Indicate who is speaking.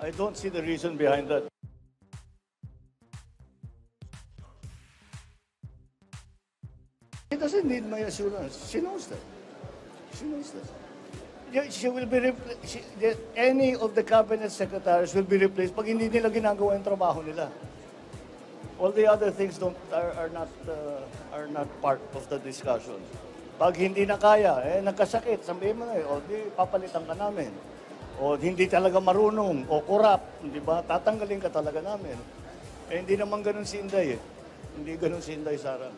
Speaker 1: I don't see the reason behind that. He doesn't need my assurance. She knows that. She knows that. She will be any of the cabinet secretaries will be replaced pag hindi nila ginagawa yung trabaho nila. All the other things are not part of the discussion. Pag hindi na kaya, nagkasakit, sabihin mo na, o di papalitan ka namin. O hindi talaga marunong, o corrupt, di ba? Tatanggalin ka talaga namin. Hindi naman ganun si Inday eh. Hindi ganun si Inday, Sara.